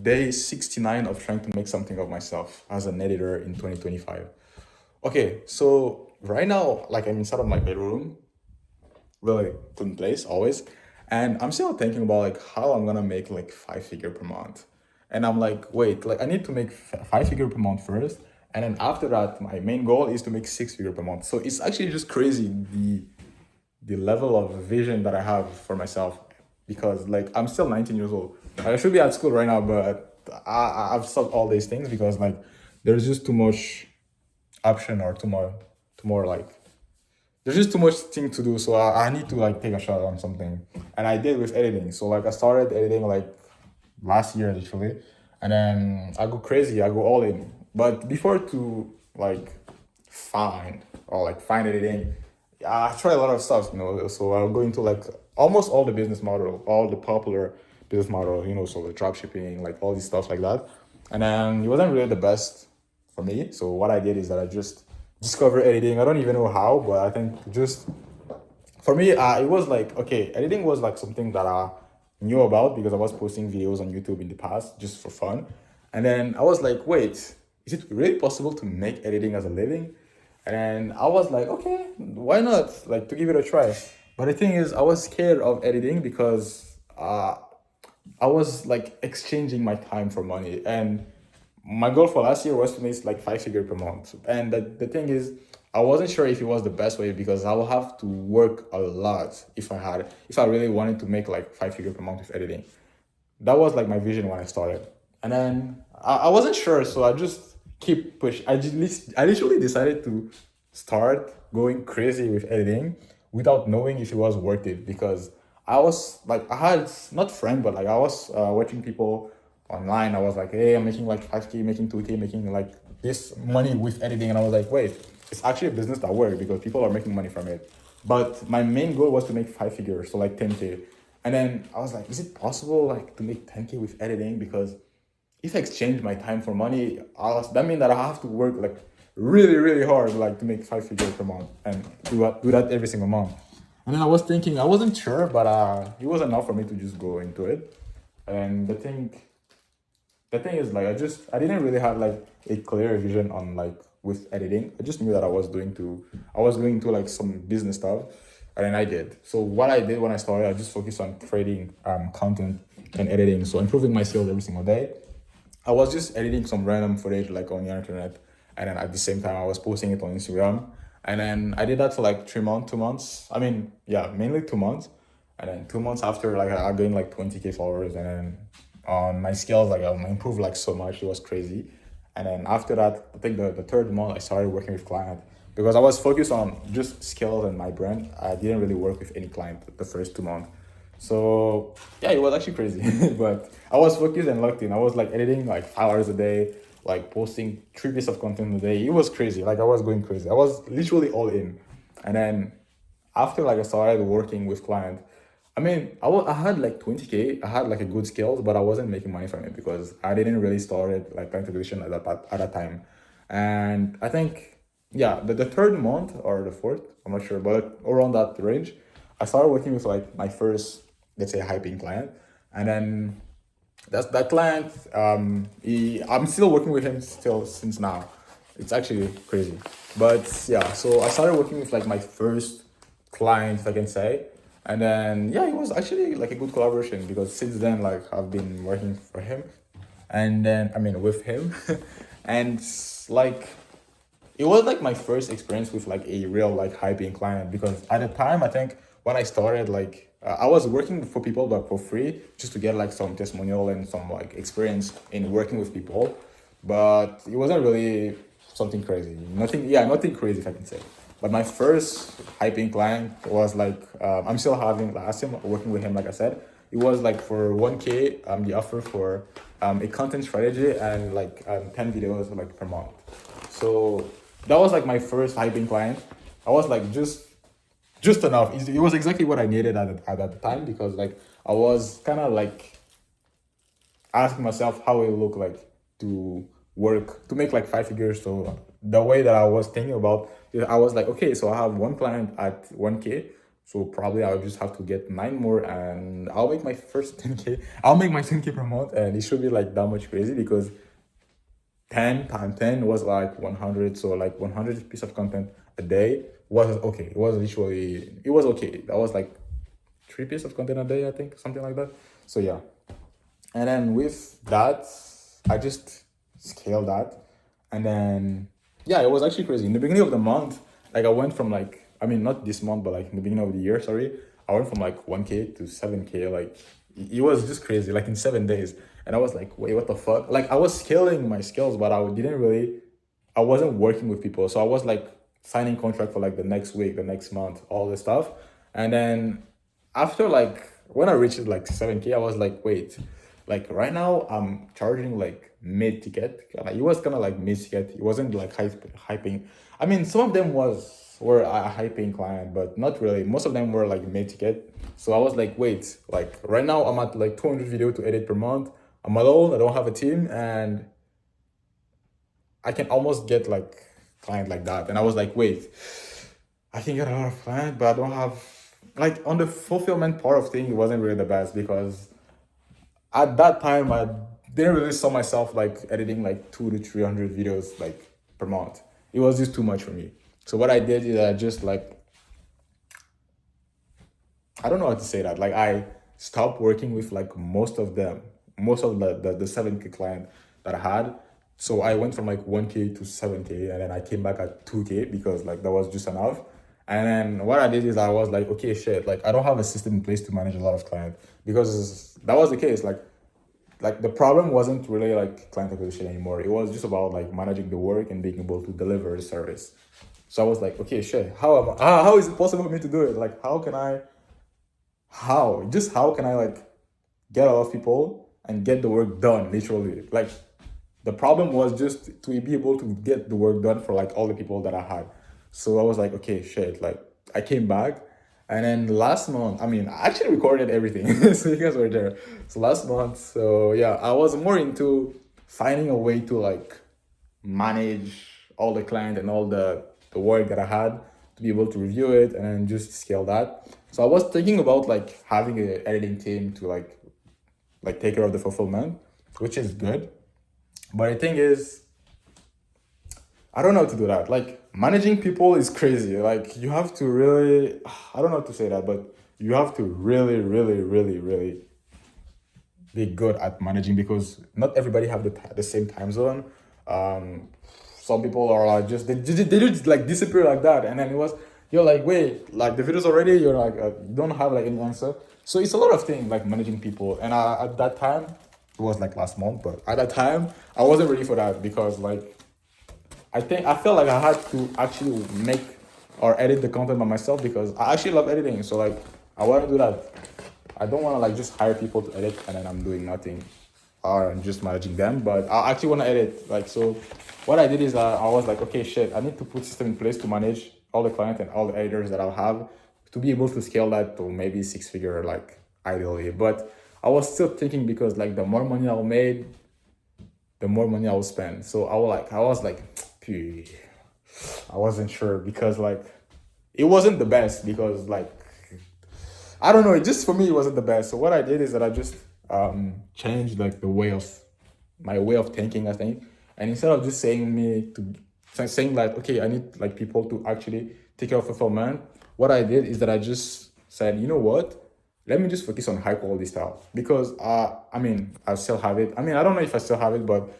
day 69 of trying to make something of myself as an editor in 2025. Okay, so right now, like I'm inside of my bedroom, really good place always, and I'm still thinking about like how I'm gonna make like 5 figure per month. And I'm like, wait, like I need to make 5 figure per month first, and then after that, my main goal is to make 6 figure per month. So it's actually just crazy the level of vision that I have for myself, because like I'm still 19 years old. I should be at school right now, but I've stopped all these things because like there's just too much option or too more like there's just too much thing to do. So I need to like take a shot on something, and I did with editing. So like I started editing like last year literally, and then I go crazy. I go all in. But before to like find editing, I try a lot of stuff. So I'll go into like almost all the business model, all the popular business model. So the drop shipping, like all these stuff like that, and then it wasn't really the best for me. So what I did is that I just discovered editing. I don't even know how, but I think just for me, it was like, okay, editing was like something that I knew about because I was posting videos on YouTube in the past just for fun. And then I was like, wait, is it really possible to make editing as a living? And then I was like, okay, why not? Like to give it a try. But the thing is, I was scared of editing because I was like exchanging my time for money. And my goal for last year was to make like 5 figure per month. And the thing is, I wasn't sure if it was the best way because I will have to work a lot if I really wanted to make like 5 figure per month with editing. That was like my vision when I started. And then I wasn't sure, so I just keep push. I literally decided to start going crazy with editing without knowing if it was worth it, because I was like I had not friend but like I was watching people online. I was like, hey, I'm making like 5K, making 2K, making like this money with editing, and I was like, wait, it's actually a business that works because people are making money from it. But my main goal was to make 5 figures, so like 10K. And then I was like, is it possible like to make 10K with editing? Because if I exchange my time for money, that means that I have to work like really, really hard like to make 5 figures per month and do that every single month. And then I was thinking, I wasn't sure, but it was enough for me to just go into it. And the thing is like I didn't really have like a clear vision on like with editing. I just knew that I was going to like some business stuff, and then I did. So what I did when I started, I just focused on creating content and editing, so improving my skills every single day. I was just editing some random footage like on the internet, and then at the same time I was posting it on Instagram. And then I did that for like 3 months, 2 months. I mean, yeah, mainly 2 months. And then 2 months after, like I gained like 20K followers, and then on my skills, like I improved like so much. It was crazy. And then after that, I think the third month I started working with client because I was focused on just skills and my brand. I didn't really work with any client the first 2 months. So yeah, it was actually crazy, but I was focused and locked in. I was like editing like 5 hours a day, like posting 3 pieces of content a day. It was crazy. Like I was going crazy. I was literally all in. And then after like I started working with client, I mean, I had like 20K. I had like a good skills, but I wasn't making money from it because I didn't really started like client acquisition at that time. And I think yeah, the third month or the fourth, I'm not sure, but around that range, I started working with like my first, let's say, high paying client. And then that client, I'm still working with him still since now. It's actually crazy. But yeah, so I started working with like my first client, if I can say. And then yeah, it was actually like a good collaboration because since then like I've been working for him, and then I mean with him. And like it was like my first experience with like a real like high paying client, because at the time I think when I started like I was working for people but for free just to get like some testimonial and some like experience in working with people, but it wasn't really something crazy, nothing crazy if I can say. But my first high paying client was like I'm still working with him, like I said. It was like for 1K, the offer for a content strategy and like 10 videos like per month. So that was like my first hyping client. I was like just enough. It was exactly what I needed at that time, because like I was kind of like asking myself how it look like to work to make like 5 figures. So the way that I was thinking about it, I was like, okay, so I have one client at 1K, So probably I'll just have to get 9 more, and I'll make my first 10K. I'll make my 10K per month, and it should be like that much crazy because 10 times 10 was like 100. So like 100 piece of content a day was okay. It was literally, it was okay. That was like 3 pieces of content a day, I think, something like that. So yeah. And then with that, I just scaled that. And then, yeah, it was actually crazy. In the beginning of the month, like I went from like, I mean, not this month, but like in the beginning of the year, sorry, I went from like 1K to 7K. Like it was just crazy, like in 7 days. And I was like, wait, what the fuck? Like I was scaling my skills, but I didn't really, I wasn't working with people. So I was like signing contract for like the next week, the next month, all this stuff. And then after like when I reached like 7K, I was like, wait, like right now I'm charging like mid ticket. Like it was kind of like mid ticket. It wasn't like hyping. I mean, some of them were a high paying client, but not really. Most of them were like mid ticket. So I was like, wait, like right now I'm at like 200 video to edit per month. I'm alone. I don't have a team, and I can almost get like client like that. And I was like, wait, I can get a lot of client, but I don't have like on the fulfillment part of thing. It wasn't really the best because at that time I didn't really saw myself like editing like 200 to 300 videos like per month. It was just too much for me. So what I did is I just like, I don't know how to say that. Like I stopped working with like most of them, most of the 7K client that I had. So I went from like 1K to 7K, and then I came back at 2K because like that was just enough. And then what I did is I was like, okay, shit, like I don't have a system in place to manage a lot of clients because that was the case. Like the problem wasn't really like client acquisition anymore. It was just about like managing the work and being able to deliver the service. So I was like, okay, shit, how is it possible for me to do it? Like how can I like get a lot of people and get the work done literally? Like the problem was just to be able to get the work done for like all the people that I had. So I was like, okay, shit, like I came back. And then last month, I mean, I actually recorded everything. So you guys were there. So last month, so yeah, I was more into finding a way to like manage all the client and all the work that I had to be able to review it and then just scale that. So I was thinking about like having an editing team to like take care of the fulfillment, which is good. But the thing is, I don't know how to do that. Like managing people is crazy. Like you have to really, I don't know how to say that, but you have to really, really, really, really be good at managing because not everybody have the same time zone. Um, some people are like they just like disappear like that, and then it was you're like wait like the video's already you're like you don't have like any answer. So it's a lot of things like managing people, and at that time it was like last month, but at that time I wasn't ready for that because like I felt like I had to actually make or edit the content by myself because I actually love editing. So like I want to do that. I don't want to like just hire people to edit and then I'm doing nothing or I'm just managing them. But I actually want to edit. Like so, what I did is I was like, okay, shit, I need to put system in place to manage all the clients and all the editors that I'll have to be able to scale that to maybe 6 figure like ideally. But I was still thinking because like the more money I'll make, the more money I will spend. So I was like, phew, I wasn't sure because like it wasn't the best because like I don't know, it just for me it wasn't the best. So what I did is that I just changed like the way of my way of thinking, I think. And instead of just saying like, okay, I need like people to actually take care of fulfillment, what I did is that I just said, you know what? Let me just focus on high quality style because I mean I still have it. I mean I don't know if I still have it, but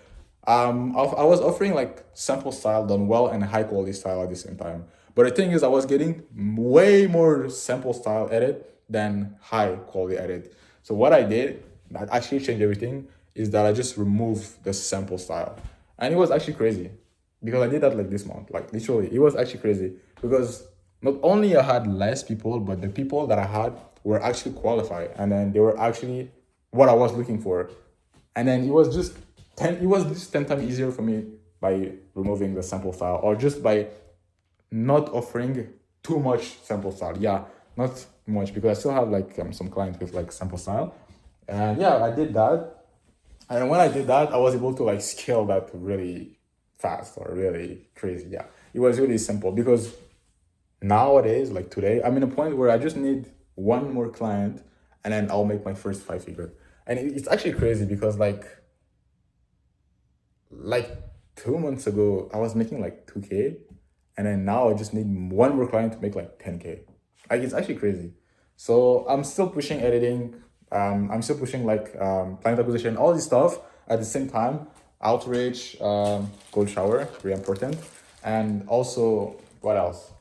I was offering like sample style done well and high quality style at the same time. But the thing is, I was getting way more sample style edit than high quality edit. So what I did that actually changed everything is that I just removed the sample style, and it was actually crazy because I did that like this month, like literally, it was actually crazy because not only I had less people, but the people that I had were actually qualified, and then they were actually what I was looking for. And then it was just 10 times easier for me by removing the sample style or just by not offering too much sample style. Yeah, not much because I still have like some clients with like sample style. And yeah, I did that. And when I did that, I was able to like scale that really fast or really crazy. Yeah, it was really simple because nowadays, like today, I'm in a point where I just need one more client and then I'll make my first 5 figure. And it's actually crazy because like 2 months ago, I was making like 2K, and then now I just need one more client to make like 10K. Like it's actually crazy. So I'm still pushing editing. I'm still pushing like client acquisition, all this stuff at the same time. Outreach, cold shower, very important, and also what else?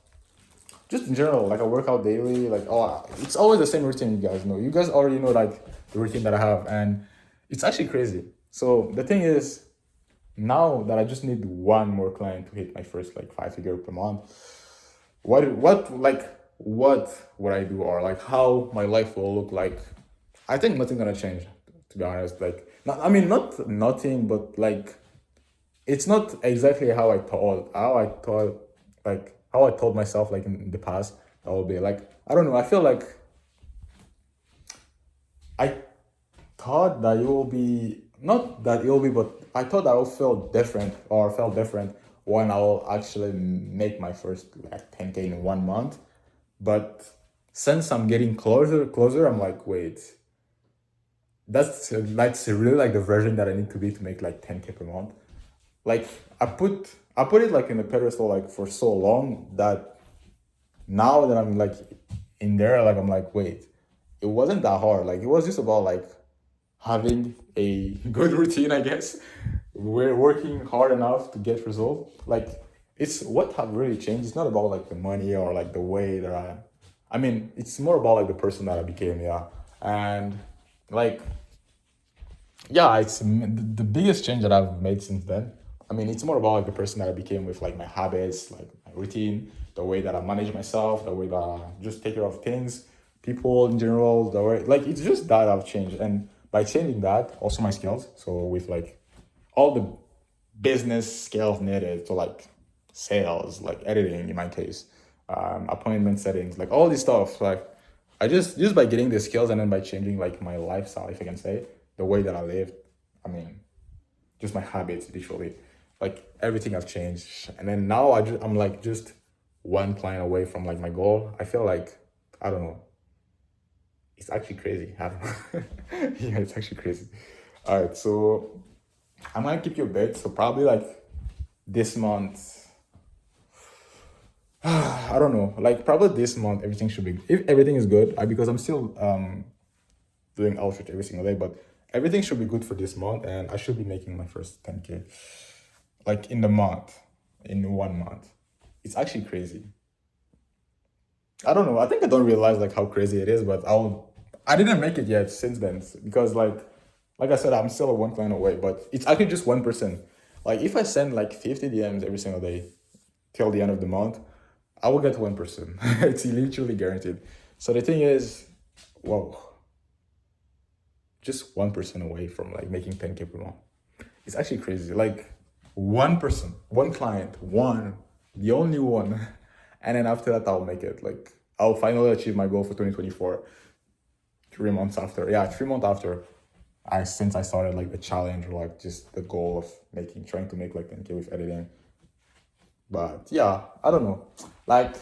Just in general, like I work out daily. Like oh, it's always the same routine. You guys know. You guys already know like the routine that I have, and it's actually crazy. So the thing is, now that I just need one more client to hit my first like 5 figure per month, what would I do, or like how my life will look like? I think nothing gonna change, to be honest. Like not, I mean not nothing, but like it's not exactly how I told myself like in the past that will be like I don't know. I feel like I thought that it will be not that it will be, but I thought I will feel different or felt different when I will actually make my first like 10K in 1 month. But since I'm getting closer, I'm like, wait, that's really like the version that I need to be to make like 10K per month. Like I put it like in the pedestal like for so long that now that I'm like in there, like I'm like, wait, it wasn't that hard. Like it was just about like having a good routine, I guess. We're working hard enough to get results. Like it's what have really changed. It's not about like the money or like the way that I mean, it's more about like the person that I became, yeah. And like yeah, it's the biggest change that I've made since then. I mean, it's more about like the person that I became with like my habits, like my routine, the way that I manage myself, the way that I just take care of things, people in general, the way like it's just that I've changed. And by changing that, also my skills. So with like all the business skills needed to like sales, like editing in my case, appointment settings, like all this stuff. Like I just by getting the skills and then by changing like my lifestyle, if I can say, the way that I live. I mean, just my habits, literally. Like everything I've changed, and then now I'm like just one client away from like my goal. I feel like I don't know. It's actually crazy. I don't know. Yeah, it's actually crazy. All right, so I'm gonna keep you a bit. So probably like this month, I don't know. Like probably this month, everything should be if everything is good. Because I'm still doing outreach every single day, but everything should be good for this month, and I should be making my first 10K like in the month, in 1 month. It's actually crazy. I don't know. I think I don't realize like how crazy it is, but I didn't make it yet since then because like I said, I'm still a one client away, but it's actually just 1%. Like if I send like 50 DMs every single day till the end of the month, I will get 1%. It's literally guaranteed. So the thing is, whoa, just 1% away from like making 10K per month. It's actually crazy. Like 1%, one client, one, the only one. And then after that, I'll make it. Like I'll finally achieve my goal for 2024. 3 months after, yeah, 3 months after since I started like the challenge or like just the goal of trying to make like 10K with editing. But yeah, I don't know. Like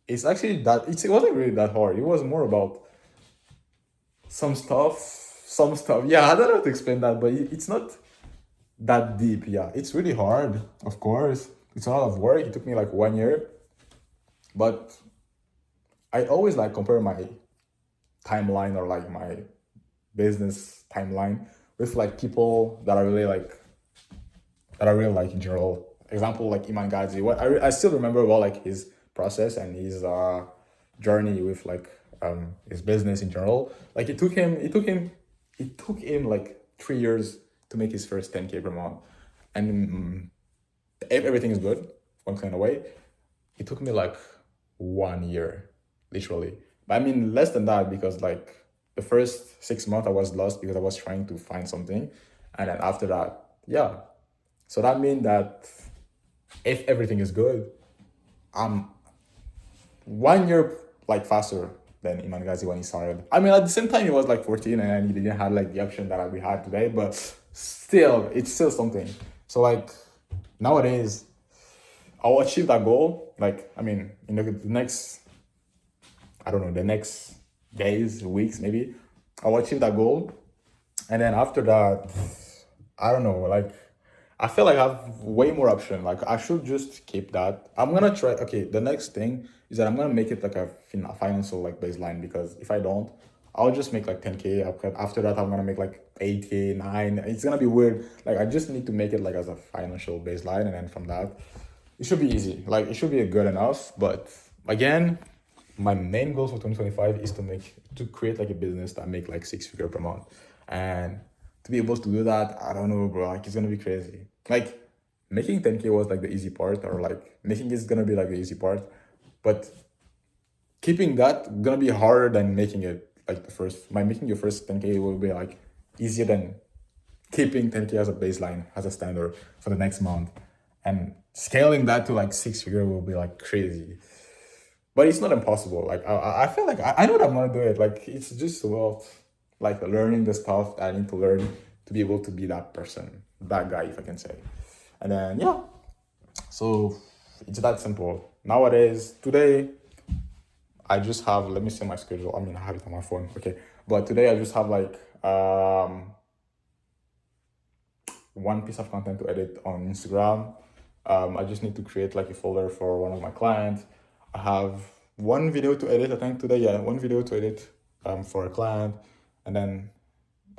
it's actually it wasn't really that hard. It was more about some stuff, some stuff. Yeah, I don't know how to explain that, but it's not that deep. Yeah, it's really hard, of course. It's a lot of work. It took me like 1 year, but I always like compare my timeline or like my business timeline with like people that I really like in general. Example like Iman Gadzhi. What I still remember about like his process and his journey with like his business in general. Like it took him like 3 years to make his first 10K per month, and if everything is good, one client away, it took me like 1 year, literally. But I mean less than that because like the first 6 months I was lost because I was trying to find something, and then after that, yeah. So that means that if everything is good, I'm 1 year like faster than Iman Ghazi when he started. I mean, at the same time, he was like 14 and he didn't have like the option that we had today, but still, it's still something. So like nowadays, I'll achieve that goal. Like, I mean, in the next, I don't know, the next days, weeks, maybe, I'll achieve that goal. And then after that, I don't know, like, I feel like I have way more option. Like, I should just keep that. I'm gonna try. Okay, the next thing is that I'm gonna make it like a financial like baseline, because if I don't, I'll just make like 10K. After that, I'm gonna make like 8K, 9. It's gonna be weird. Like, I just need to make it like as a financial baseline, and then from that, it should be easy. Like, it should be good enough. But again, my main goal for 2025 is to create like a business that make like 6 figure per month. And to be able to do that, I don't know, bro, like it's gonna be crazy. Like, making 10K was like the easy part, or like making it's gonna be like the easy part, but keeping that gonna be harder than making it like the first. By making your first 10K will be like easier than keeping 10K as a baseline, as a standard for the next month, and scaling that to like 6 figure will be like crazy. But it's not impossible. Like, I feel like I know that I'm gonna do it. Like, it's just about like learning the stuff that I need to learn to be able to be that person, that guy, if I can say. And then yeah, so it's that simple. Nowadays, today, I just have, let me see my schedule. I mean, I have it on my phone. Okay, but today I just have like one piece of content to edit on Instagram. I just need to create like a folder for one of my clients. I have one video to edit, I think today, yeah, one video to edit for a client. And then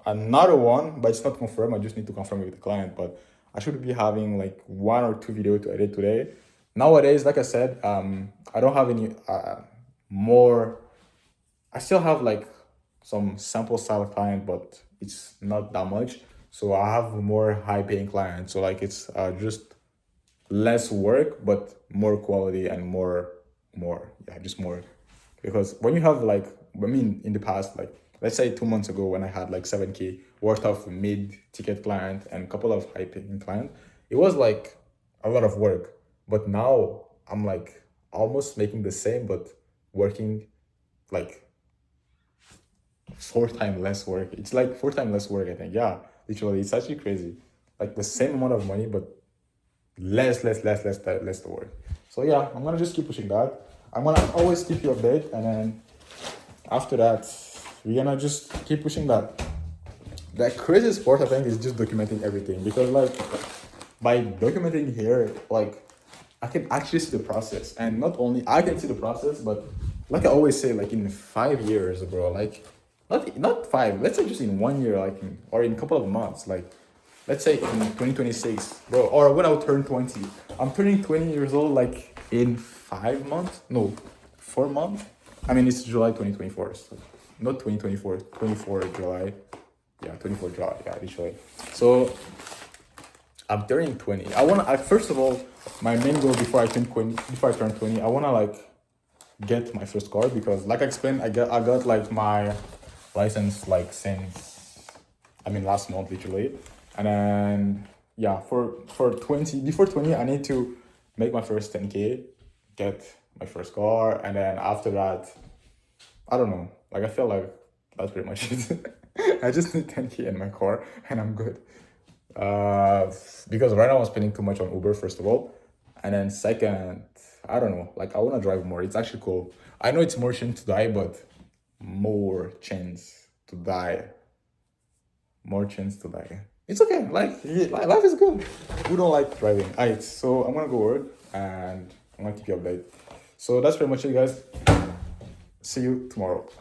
another one, but it's not confirmed. I just need to confirm it with the client. But I should be having like 1 or 2 videos to edit today. Nowadays, like I said, I don't have any more. I still have like some sample style client, but it's not that much. So I have more high paying clients. So like it's just less work, but more quality and more, yeah, just more. Because when you have like, I mean, in the past, like let's say 2 months ago when I had like 7K worth of mid ticket client and a couple of high paying client, it was like a lot of work. But now I'm like almost making the same, but working like 4 times less work. It's like 4 times less work, I think. Yeah, literally, it's actually crazy. Like the same amount of money, but less the work. So yeah, I'm gonna just keep pushing that. I'm gonna always keep you updated, and then after that, we're gonna just keep pushing that. The craziest part I think is just documenting everything, because like by documenting here, like I can actually see the process, and not only I can see the process, but like I always say, like in 5 years, bro, like not five, let's say just in 1 year, like or in a couple of months, like let's say in 2026, bro, or when I'll turn 20. I'm turning 20 years old like in 5 months, no, 4 months. I mean, it's July 2024, so not 2024, 24 July, yeah, 24 July, yeah, literally. So I'm turning 20. First of all, my main goal before I turn 20, I wanna like get my first car, because like I explained, I got like my license like since, I mean, last month literally. And then yeah, for 20, before 20, I need to make my first 10K, get my first car, and then after that, I don't know. Like I feel like that's pretty much it. I just need 10K in my car and I'm good. Because right now I'm spending too much on Uber, first of all. And then second, I don't know, like I wanna drive more. It's actually cool. I know it's more chance to die, but more chance to die. More chance to die. It's okay. Like life is good. Who don't like driving? Alright, so I'm gonna go work and I'm gonna keep you updated. So that's pretty much it, guys. See you tomorrow.